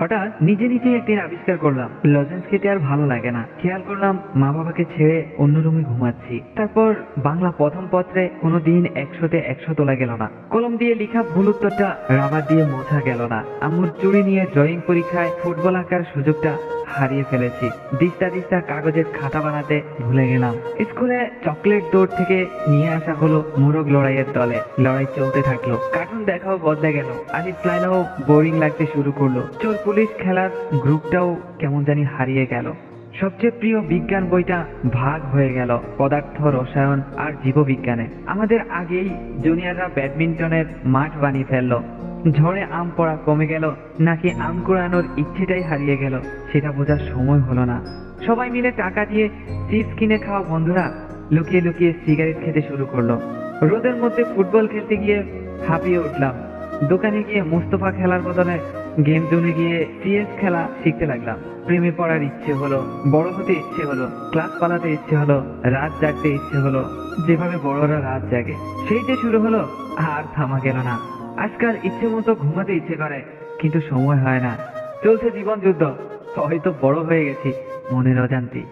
হঠাৎ নিজে নিজে একদিন আবিষ্কার করলাম লজেন্স খেতে আর ভালো লাগে না। খেয়াল করলাম মা বাবাকে ছেড়ে অন্য রুমে ঘুমাচ্ছি। তারপর বাংলা প্রথম পত্রে কোনোদিন 100-তে 100 তোলা গেল না। কলম দিয়ে লেখা ভুল উত্তরটা রাবার দিয়ে মোছা গেল না। আম্মুর চুড়ি নিয়ে ড্রয়িং পরীক্ষায় ফুটবল আঁকার সুযোগটা হারিয়ে ফেলেছি। দিস্তা দিস্তা কাগজের খাতা বানাতে ভুলে গেলাম। স্কুলে চকলেট দৌড় থেকে নিয়ে আসা হলো মোরগ লড়াইয়ের দলে। লড়াই চলতে থাকলো, কার্টুন দেখাও বদলে গেল। আলিফ লাইলাও বোরিং লাগতে শুরু করলো। চোর পুলিশ খেলার গ্রুপটাও কেমন জানি হারিয়ে গেল। সবচেয়ে প্রিয় বিজ্ঞান বইটা ভাগ হয়ে গেল পদার্থ, রসায়ন আর জীববিজ্ঞানে। আমাদের আগেই জুনিয়ররা ব্যাডমিন্টনের মাঠ বানিয়ে ফেললো। ঝড়ে আম পড়া কমে গেল নাকি আম কুড়ানোর ইচ্ছেটাই হারিয়ে গেল সেটা বোঝার সময় হলো না। সবাই মিলে টাকা দিয়ে চিপস কিনে খাওয়া বন্ধুরা লুকিয়ে লুকিয়ে সিগারেট খেতে শুরু করলো। রোদের মধ্যে ফুটবল খেলতে গিয়ে হাঁপিয়ে উঠলাম। দোকানে গিয়ে মুস্তফা খেলার বদলে গেম জোনে গিয়ে সিএস খেলা শিখতে লাগলাম। প্রেমে পড়ার ইচ্ছে হলো, বড় হতে ইচ্ছে হলো, ক্লাস পালাতে ইচ্ছে হলো, রাত জাগতে ইচ্ছে হলো, যেভাবে বড়রা রাত জাগে। সেই যে শুরু হলো, আর থামা গেল না। আজকাল ইচ্ছে মতো ঘুমাতে ইচ্ছে করে, কিন্তু সময় হয় না। চলছে জীবন যুদ্ধ। হয়তো বড় হয়ে গেছি মনের অজান্তেই।